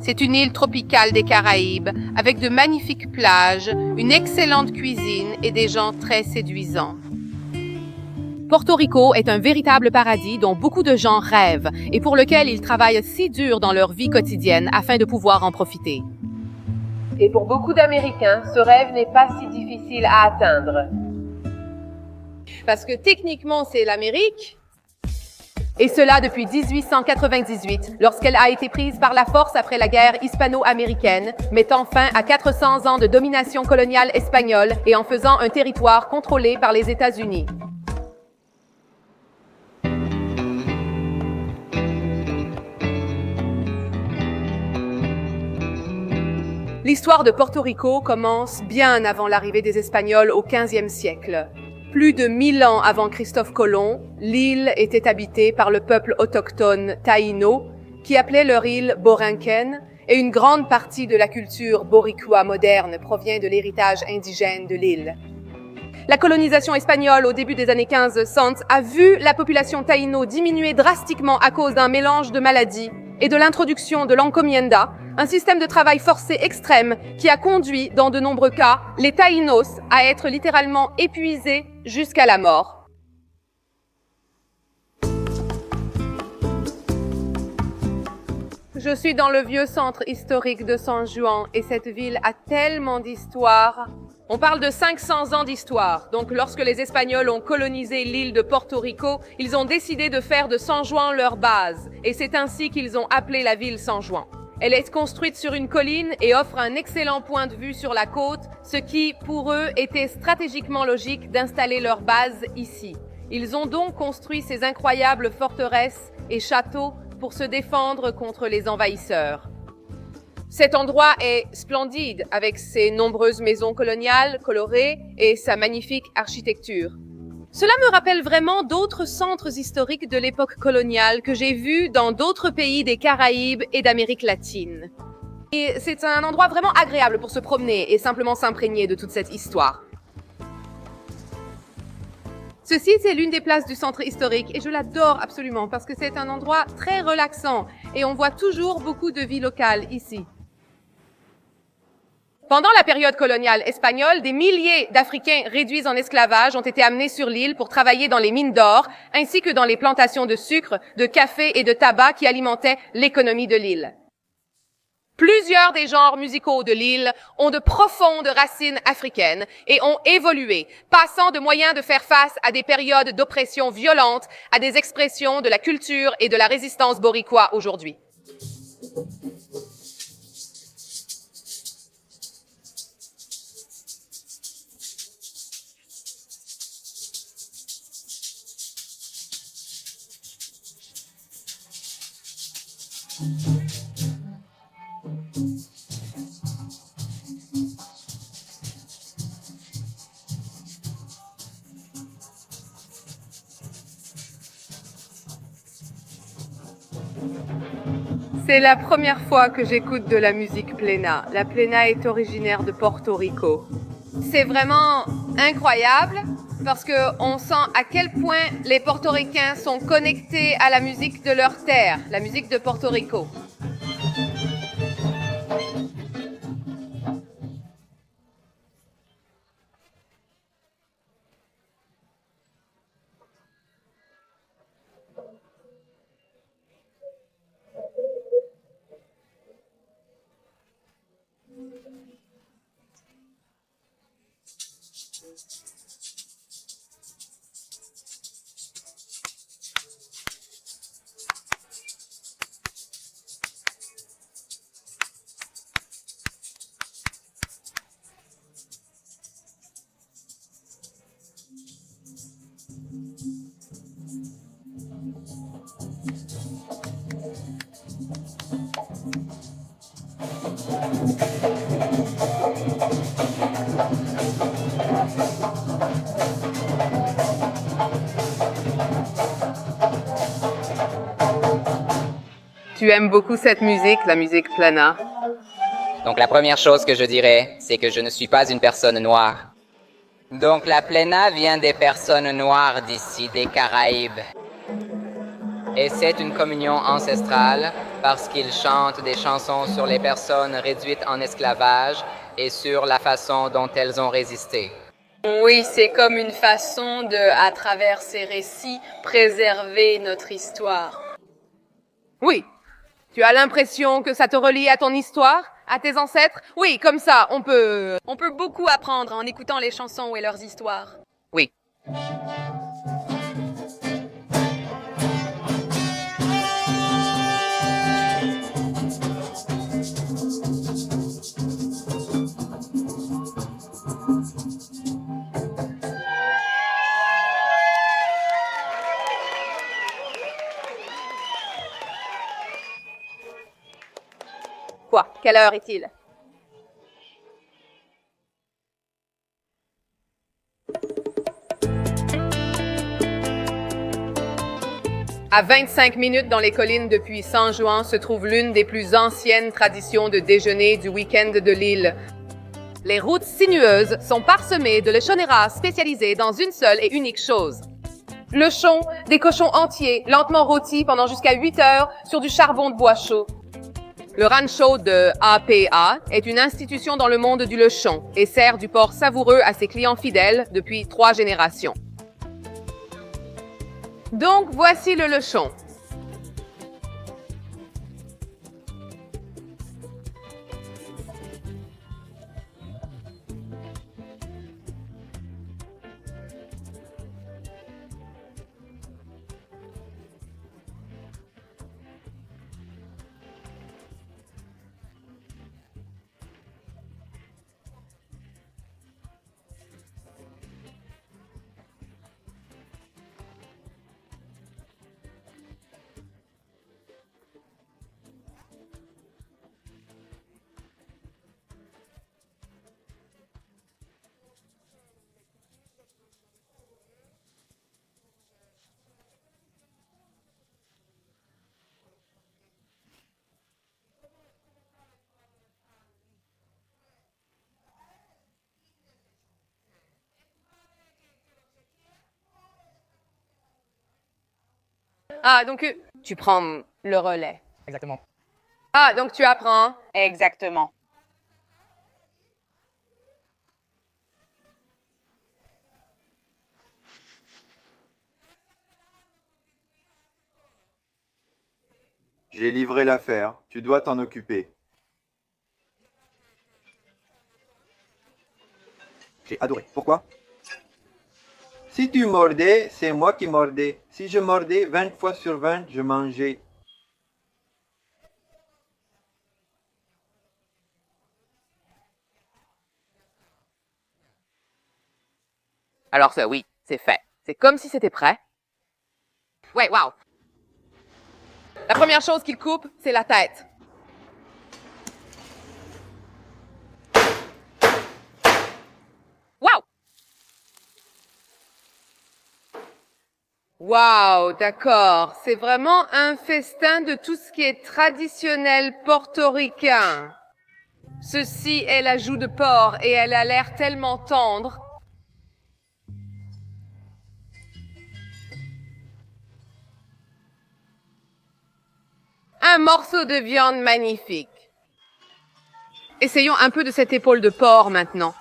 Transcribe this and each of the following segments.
C'est une île tropicale des Caraïbes, avec de magnifiques plages, une excellente cuisine et des gens très séduisants. Porto Rico est un véritable paradis dont beaucoup de gens rêvent et pour lequel ils travaillent si dur dans leur vie quotidienne afin de pouvoir en profiter. Et pour beaucoup d'Américains, ce rêve n'est pas si difficile à atteindre. Parce que techniquement, c'est l'Amérique. Et cela depuis 1898, lorsqu'elle a été prise par la force après la guerre hispano-américaine, mettant fin à 400 ans de domination coloniale espagnole et en faisant un territoire contrôlé par les États-Unis. L'histoire de Porto Rico commence bien avant l'arrivée des Espagnols au XVe siècle. Plus de 1000 ans avant Christophe Colomb, l'île était habitée par le peuple autochtone Taïno, qui appelait leur île Borinquen, et une grande partie de la culture boricua moderne provient de l'héritage indigène de l'île. La colonisation espagnole au début des années 1500 a vu la population taïno diminuer drastiquement à cause d'un mélange de maladies et de l'introduction de l'encomienda, un système de travail forcé extrême qui a conduit, dans de nombreux cas, les taïnos à être littéralement épuisés jusqu'à la mort. Je suis dans le vieux centre historique de San Juan et cette ville a tellement d'histoire. On parle de 500 ans d'histoire. Donc, lorsque les Espagnols ont colonisé l'île de Porto Rico, ils ont décidé de faire de San Juan leur base. Et c'est ainsi qu'ils ont appelé la ville San Juan. Elle est construite sur une colline et offre un excellent point de vue sur la côte, ce qui, pour eux, était stratégiquement logique d'installer leur base ici. Ils ont donc construit ces incroyables forteresses et châteaux pour se défendre contre les envahisseurs. Cet endroit est splendide avec ses nombreuses maisons coloniales colorées et sa magnifique architecture. Cela me rappelle vraiment d'autres centres historiques de l'époque coloniale que j'ai vus dans d'autres pays des Caraïbes et d'Amérique latine. Et c'est un endroit vraiment agréable pour se promener et simplement s'imprégner de toute cette histoire. Ceci, c'est l'une des places du centre historique et je l'adore absolument parce que c'est un endroit très relaxant et on voit toujours beaucoup de vie locale ici. Pendant la période coloniale espagnole, des milliers d'Africains réduits en esclavage ont été amenés sur l'île pour travailler dans les mines d'or, ainsi que dans les plantations de sucre, de café et de tabac qui alimentaient l'économie de l'île. Plusieurs des genres musicaux de l'île ont de profondes racines africaines et ont évolué, passant de moyens de faire face à des périodes d'oppression violente à des expressions de la culture et de la résistance boricua aujourd'hui. C'est la première fois que j'écoute de la musique plena. La plena est originaire de Porto Rico. C'est vraiment incroyable parce qu'on sent à quel point les Portoricains sont connectés à la musique de leur terre, la musique de Porto Rico. Tu aimes beaucoup cette musique, la musique plena? Donc la première chose que je dirais, c'est que je ne suis pas une personne noire. Donc la plena vient des personnes noires d'ici, des Caraïbes. Et c'est une communion ancestrale parce qu'ils chantent des chansons sur les personnes réduites en esclavage et sur la façon dont elles ont résisté. Oui, c'est comme une façon de, à travers ces récits, préserver notre histoire. Oui. Tu as l'impression que ça te relie à ton histoire, à tes ancêtres? Oui, comme ça, on peut... On peut beaucoup apprendre en écoutant les chansons et leurs histoires. Oui. Quoi? Quelle heure est-il? À 25 minutes dans les collines depuis San Juan se trouve l'une des plus anciennes traditions de déjeuner du week-end de l'île. Les routes sinueuses sont parsemées de lechoneras spécialisés dans une seule et unique chose. Le chon, des cochons entiers, lentement rôtis pendant jusqu'à 8 heures sur du charbon de bois chaud. Le rancho de APA est une institution dans le monde du lechon et sert du porc savoureux à ses clients fidèles depuis 3 générations. Donc, voici le lechon. Ah, donc tu prends le relais. Exactement. Ah, donc tu apprends. Exactement. J'ai livré l'affaire, tu dois t'en occuper. J'ai adoré. Pourquoi? Si tu mordais, c'est moi qui mordais. Si je mordais, 20 fois sur 20, je mangeais. Alors ça, oui, c'est fait. C'est comme si c'était prêt. Ouais, wow. La première chose qu'il coupe, c'est la tête. Wow! Wow, d'accord. C'est vraiment un festin de tout ce qui est traditionnel portoricain. Ceci est la joue de porc et elle a l'air tellement tendre. Un morceau de viande magnifique. Essayons un peu de cette épaule de porc maintenant.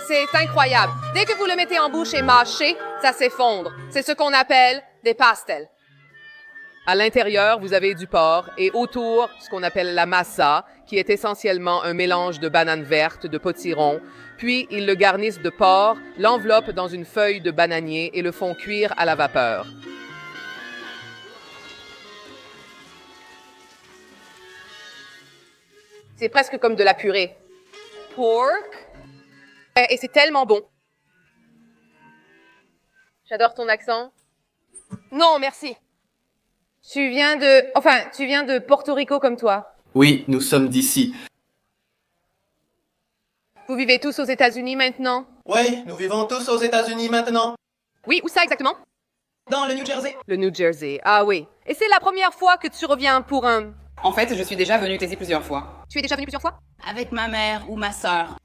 C'est incroyable. Dès que vous le mettez en bouche et mâchez, ça s'effondre. C'est ce qu'on appelle des pastels. À l'intérieur, vous avez du porc et autour, ce qu'on appelle la massa, qui est essentiellement un mélange de bananes vertes, de potiron. Puis, ils le garnissent de porc, l'enveloppent dans une feuille de bananier et le font cuire à la vapeur. C'est presque comme de la purée. Pork. Et c'est tellement bon. J'adore ton accent. Non, merci. Tu viens de Porto Rico comme toi. Oui, nous sommes d'ici. Vous vivez tous aux États-Unis maintenant? Oui, nous vivons tous aux États-Unis maintenant. Oui, où ça exactement? Dans le New Jersey. Le New Jersey, ah oui. Et c'est la première fois que tu reviens pour un... En fait, je suis déjà venue ici plusieurs fois. Tu es déjà venu plusieurs fois? Avec ma mère ou ma sœur.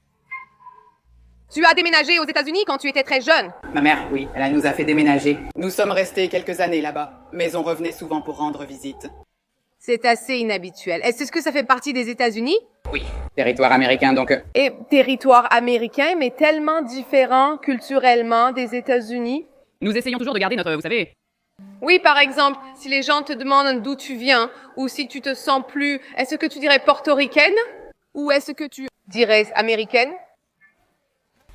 Tu as déménagé aux États-Unis quand tu étais très jeune. Ma mère, oui, elle nous a fait déménager. Nous sommes restés quelques années là-bas, mais on revenait souvent pour rendre visite. C'est assez inhabituel. Est-ce que ça fait partie des États-Unis? Oui, territoire américain donc. Et territoire américain, mais tellement différent culturellement des États-Unis. Nous essayons toujours de garder notre, vous savez. Oui, par exemple, si les gens te demandent d'où tu viens, ou si tu te sens plus, est-ce que tu dirais portoricaine? Ou est-ce que tu dirais américaine?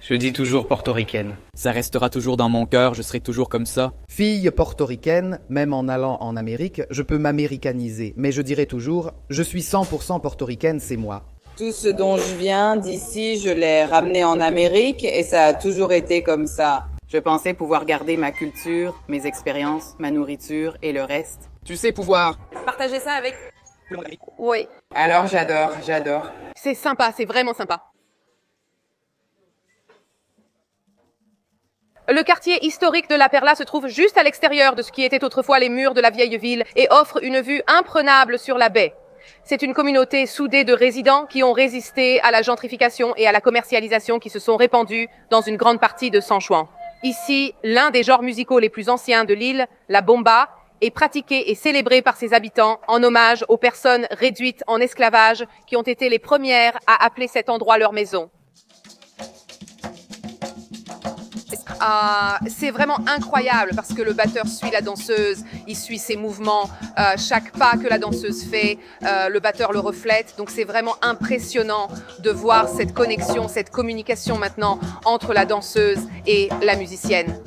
Je dis toujours portoricaine. Ça restera toujours dans mon cœur, je serai toujours comme ça. Fille portoricaine, même en allant en Amérique, je peux m'américaniser, mais je dirai toujours, je suis 100% portoricaine, c'est moi. Tout ce dont je viens d'ici, je l'ai ramené en Amérique et ça a toujours été comme ça. Je pensais pouvoir garder ma culture, mes expériences, ma nourriture et le reste. Tu sais pouvoir Partagez ça avec... Oui. Alors j'adore. C'est sympa, c'est vraiment sympa. Le quartier historique de La Perla se trouve juste à l'extérieur de ce qui étaient autrefois les murs de la vieille ville et offre une vue imprenable sur la baie. C'est une communauté soudée de résidents qui ont résisté à la gentrification et à la commercialisation qui se sont répandus dans une grande partie de San Juan. Ici, l'un des genres musicaux les plus anciens de l'île, la bomba, est pratiqué et célébré par ses habitants en hommage aux personnes réduites en esclavage qui ont été les premières à appeler cet endroit leur maison. C'est vraiment incroyable parce que le batteur suit la danseuse, il suit ses mouvements, chaque pas que la danseuse fait, le batteur le reflète. Donc c'est vraiment impressionnant de voir cette connexion, cette communication maintenant entre la danseuse et la musicienne.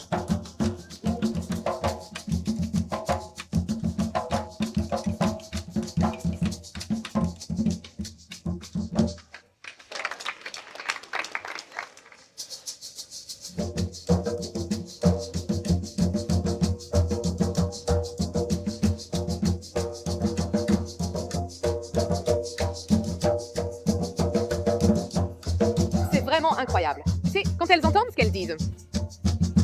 Incroyable. Tu sais, quand elles entendent ce qu'elles disent,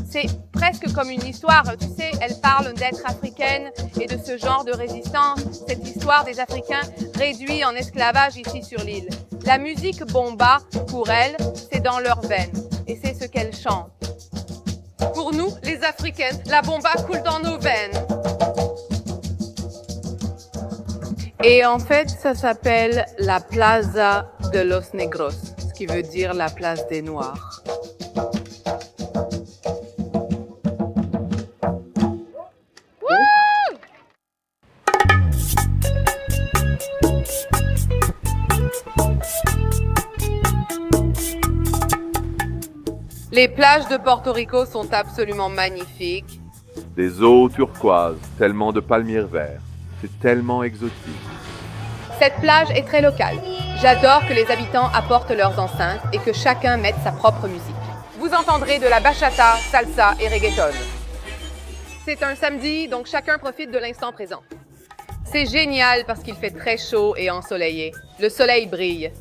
c'est presque comme une histoire. Tu sais, elles parlent d'être africaines et de ce genre de résistance, cette histoire des Africains réduits en esclavage ici sur l'île. La musique bomba, pour elles, c'est dans leurs veines et c'est ce qu'elles chantent. Pour nous, les Africaines, la bomba coule dans nos veines. Et en fait, ça s'appelle la Plaza de los Negros, qui veut dire la place des Noirs. Les plages de Porto Rico sont absolument magnifiques. Des eaux turquoises, tellement de palmiers verts. C'est tellement exotique. Cette plage est très locale. J'adore que les habitants apportent leurs enceintes et que chacun mette sa propre musique. Vous entendrez de la bachata, salsa et reggaeton. C'est un samedi, donc chacun profite de l'instant présent. C'est génial parce qu'il fait très chaud et ensoleillé. Le soleil brille.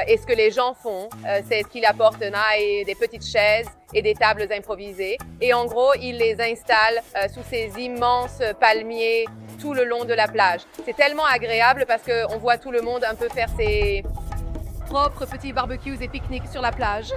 Et ce que les gens font, c'est qu'ils apportent des petites chaises et des tables improvisées. Et en gros, ils les installent sous ces immenses palmiers tout le long de la plage. C'est tellement agréable parce qu'on voit tout le monde un peu faire ses propres petits barbecues et pique-niques sur la plage.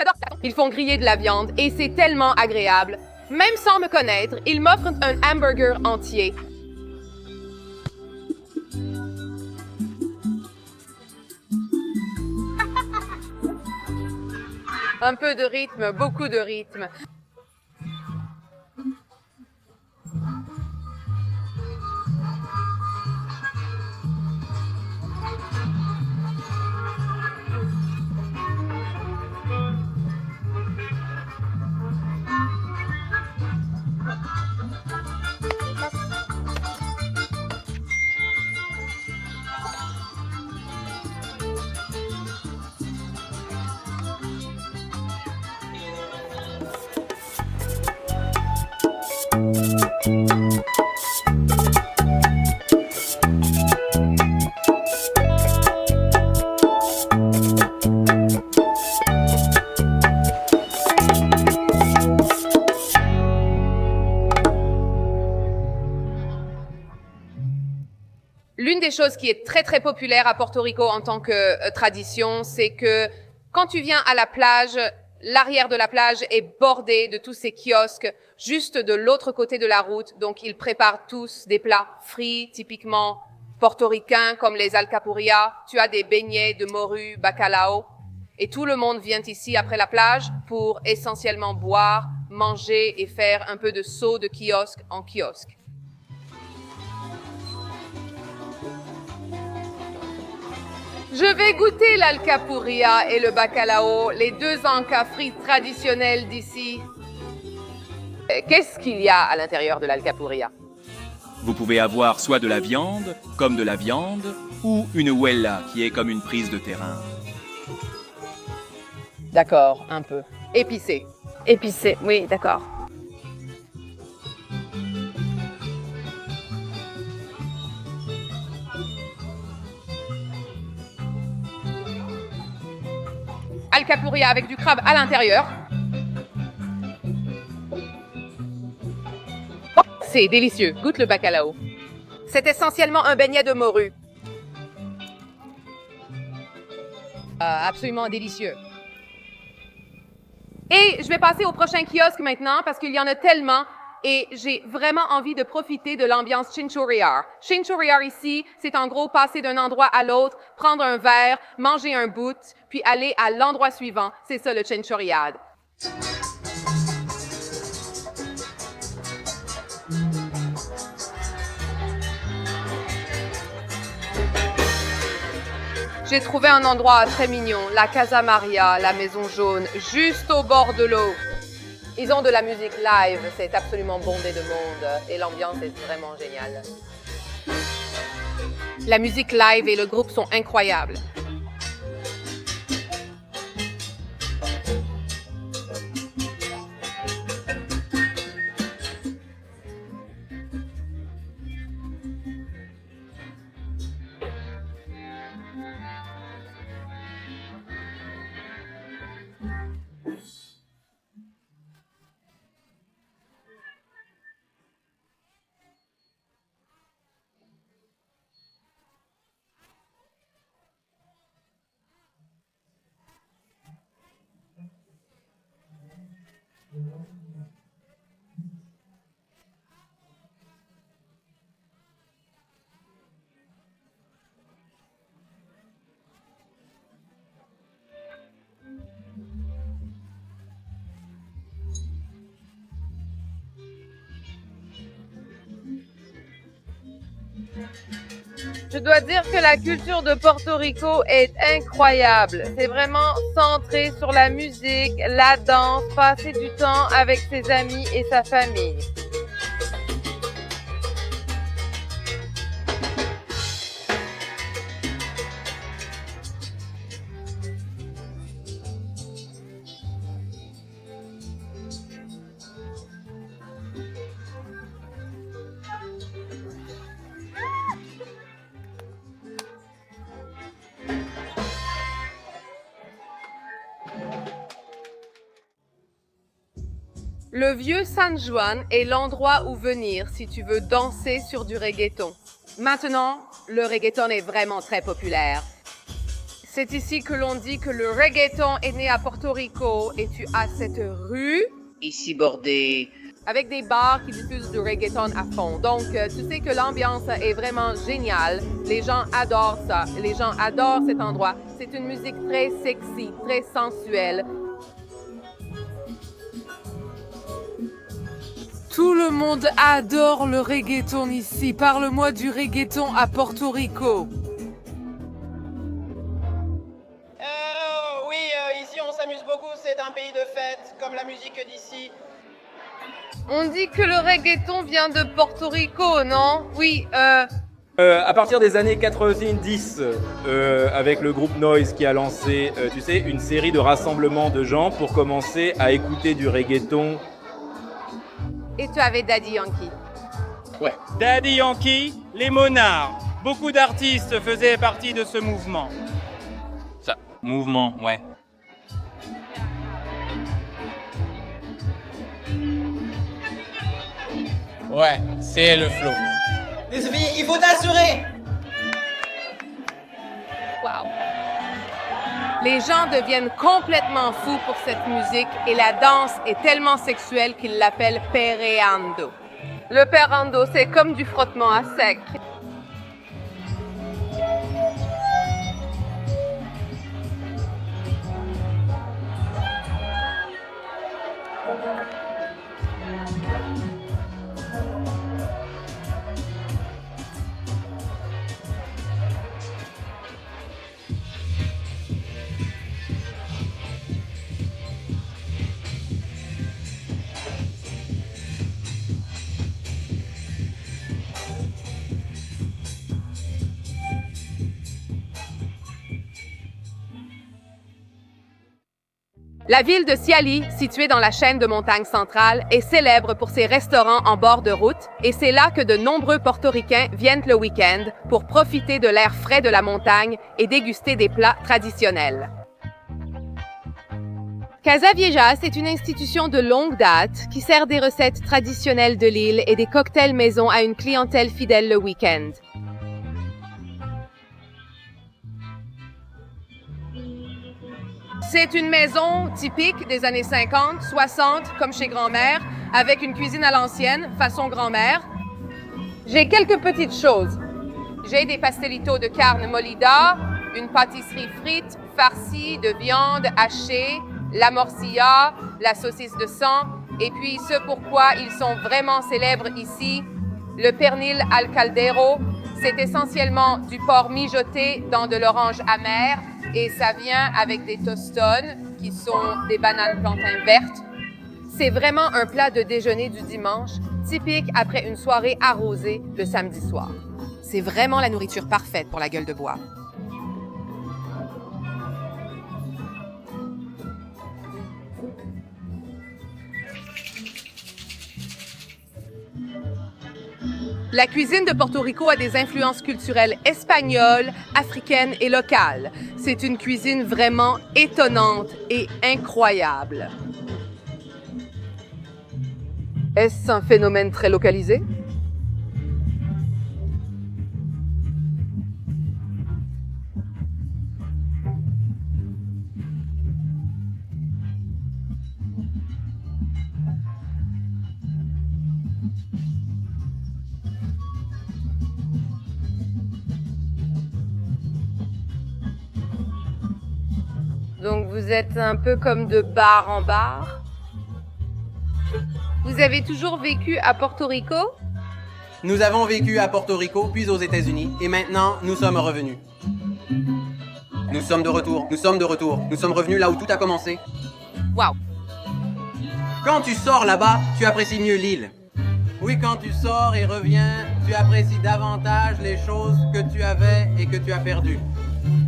J'adore. Ils font griller de la viande et c'est tellement agréable. Même sans me connaître, ils m'offrent un hamburger entier. Un peu de rythme, beaucoup de rythme. L'une des choses qui est très populaire à Porto Rico en tant que tradition, c'est que quand tu viens à la plage, l'arrière de la plage est bordé de tous ces kiosques juste de l'autre côté de la route. Donc ils préparent tous des plats frits typiquement portoricains comme les alcapurrias. Tu as des beignets de morue, bacalao. Et tout le monde vient ici après la plage pour essentiellement boire, manger et faire un peu de saut de kiosque en kiosque. Je vais goûter l'alcapurria et le bacalao, les deux encas frits traditionnels d'ici. Qu'est-ce qu'il y a à l'intérieur de l'alcapurria? Vous pouvez avoir soit de la viande, comme de la viande, ou une huella, qui est comme une prise de terrain. D'accord, un peu. Épicé. Épicé, oui, d'accord. Alcapurria avec du crabe à l'intérieur. Oh, c'est délicieux. Goûte le bacalao. C'est essentiellement un beignet de morue. Absolument délicieux. Et je vais passer au prochain kiosque maintenant parce qu'il y en a tellement et j'ai vraiment envie de profiter de l'ambiance chinchurriar. Chinchurriar ici, c'est en gros passer d'un endroit à l'autre, prendre un verre, manger un bout, puis aller à l'endroit suivant. C'est ça le chinchurriad. J'ai trouvé un endroit très mignon, la Casa Maria, la maison jaune, juste au bord de l'eau. Ils ont de la musique live, c'est absolument bondé de monde et l'ambiance est vraiment géniale. La musique live et le groupe sont incroyables. Je dois dire que la culture de Porto Rico est incroyable. C'est vraiment centré sur la musique, la danse, passer du temps avec ses amis et sa famille. Le vieux San Juan est l'endroit où venir si tu veux danser sur du reggaeton. Maintenant, le reggaeton est vraiment très populaire. C'est ici que l'on dit que le reggaeton est né à Porto Rico et tu as cette rue Ici bordée. avec des bars qui diffusent du reggaeton à fond. Donc, tu sais que l'ambiance est vraiment géniale. Les gens adorent ça. Les gens adorent cet endroit. C'est une musique très sexy, très sensuelle. Tout le monde adore le reggaeton ici. Parle-moi du reggaeton à Porto Rico. Oui, ici on s'amuse beaucoup, c'est un pays de fête, comme la musique d'ici. On dit que le reggaeton vient de Porto Rico, non? Oui, À partir des années 90, avec le groupe Noise qui a lancé, tu sais, une série de rassemblements de gens pour commencer à écouter du reggaeton. Et tu avais Daddy Yankee. Ouais. Daddy Yankee, les Monards. Beaucoup d'artistes faisaient partie de ce mouvement. Ça, mouvement, ouais. Ouais, c'est le flow. Les filles, il faut t'assurer. Wow. Les gens deviennent complètement fous pour cette musique et la danse est tellement sexuelle qu'ils l'appellent perreando. Le perreando, c'est comme du frottement à sec. La ville de Ciali, située dans la chaîne de montagnes centrale, est célèbre pour ses restaurants en bord de route et c'est là que de nombreux Portoricains viennent le week-end pour profiter de l'air frais de la montagne et déguster des plats traditionnels. Casa Vieja, c'est une institution de longue date qui sert des recettes traditionnelles de l'île et des cocktails maison à une clientèle fidèle le week-end. C'est une maison typique des années 50, 60, comme chez grand-mère, avec une cuisine à l'ancienne, façon grand-mère. J'ai quelques petites choses. J'ai des pastelitos de carne molida, une pâtisserie frite, farcie de viande hachée, la morcilla, la saucisse de sang, et puis ce pourquoi ils sont vraiment célèbres ici, le pernil al caldero. C'est essentiellement du porc mijoté dans de l'orange amère, et ça vient avec des tostones, qui sont des bananes plantains vertes. C'est vraiment un plat de déjeuner du dimanche, typique après une soirée arrosée le samedi soir. C'est vraiment la nourriture parfaite pour la gueule de bois. La cuisine de Porto Rico a des influences culturelles espagnoles, africaines et locales. C'est une cuisine vraiment étonnante et incroyable. Est-ce un phénomène très localisé? Donc vous êtes un peu comme de bar en bar? Vous avez toujours vécu à Porto Rico? Nous avons vécu à Porto Rico, puis aux États-Unis, et maintenant, nous sommes revenus. Nous sommes de retour, nous sommes de retour. Nous sommes revenus là où tout a commencé. Wow! Quand tu sors là-bas, tu apprécies mieux l'île. Oui, quand tu sors et reviens, tu apprécies davantage les choses que tu avais et que tu as perdues.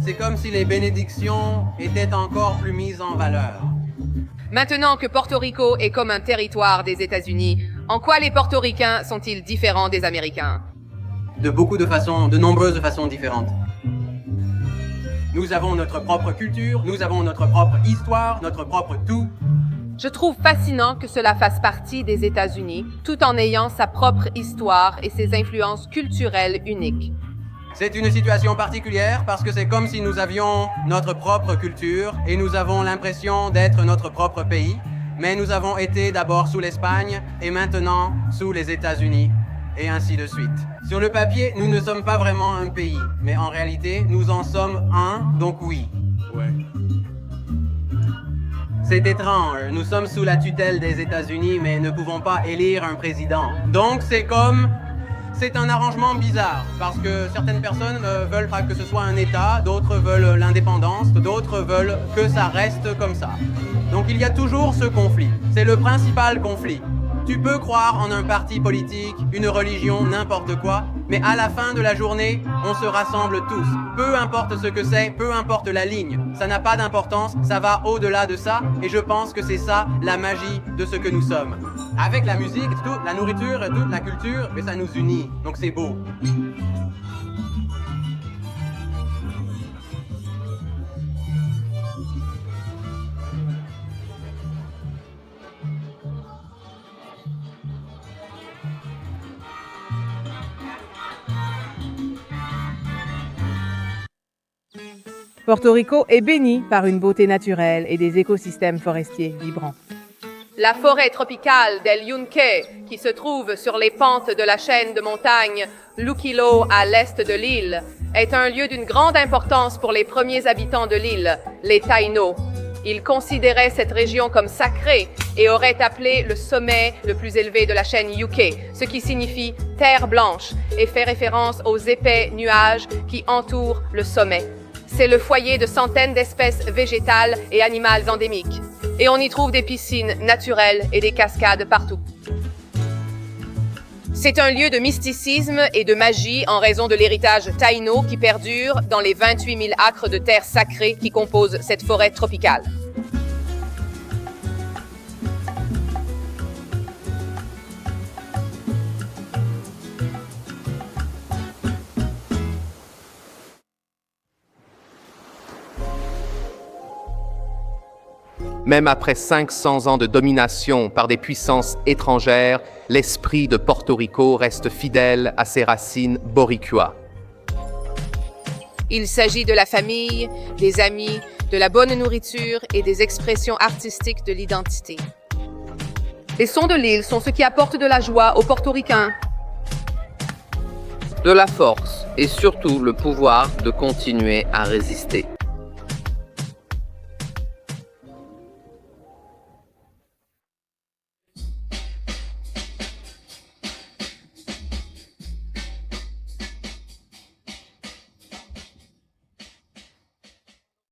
C'est comme si les bénédictions étaient encore plus mises en valeur. Maintenant que Porto Rico est comme un territoire des États-Unis, en quoi les Portoricains sont-ils différents des Américains? De beaucoup de façons, de nombreuses façons différentes. Nous avons notre propre culture, nous avons notre propre histoire, notre propre tout. Je trouve fascinant que cela fasse partie des États-Unis, tout en ayant sa propre histoire et ses influences culturelles uniques. C'est une situation particulière parce que c'est comme si nous avions notre propre culture et nous avons l'impression d'être notre propre pays, mais nous avons été d'abord sous l'Espagne et maintenant sous les États-Unis, et ainsi de suite. Sur le papier, nous ne sommes pas vraiment un pays, mais en réalité, nous en sommes un, donc oui. Ouais. C'est étrange, nous sommes sous la tutelle des États-Unis, mais ne pouvons pas élire un président. Donc c'est un arrangement bizarre, parce que certaines personnes veulent pas que ce soit un État, d'autres veulent l'indépendance, d'autres veulent que ça reste comme ça. Donc il y a toujours ce conflit. C'est le principal conflit. Tu peux croire en un parti politique, une religion, n'importe quoi, mais à la fin de la journée, on se rassemble tous. Peu importe ce que c'est, peu importe la ligne. Ça n'a pas d'importance, ça va au-delà de ça, et je pense que c'est ça la magie de ce que nous sommes. Avec la musique, toute la nourriture, toute la culture, mais ça nous unit, donc c'est beau. Porto Rico est béni par une beauté naturelle et des écosystèmes forestiers vibrants. La forêt tropicale d'El Yunque, qui se trouve sur les pentes de la chaîne de montagnes Luquilo à l'est de l'île, est un lieu d'une grande importance pour les premiers habitants de l'île, les Taínos. Ils considéraient cette région comme sacrée et auraient appelé le sommet le plus élevé de la chaîne Yucay, ce qui signifie « terre blanche » et fait référence aux épais nuages qui entourent le sommet. C'est le foyer de centaines d'espèces végétales et animales endémiques. Et on y trouve des piscines naturelles et des cascades partout. C'est un lieu de mysticisme et de magie en raison de l'héritage taïno qui perdure dans les 28 000 acres de terre sacrée qui composent cette forêt tropicale. Même après 500 ans de domination par des puissances étrangères, l'esprit de Porto Rico reste fidèle à ses racines boricuas. Il s'agit de la famille, des amis, de la bonne nourriture et des expressions artistiques de l'identité. Les sons de l'île sont ce qui apporte de la joie aux Portoricains. De la force et surtout le pouvoir de continuer à résister.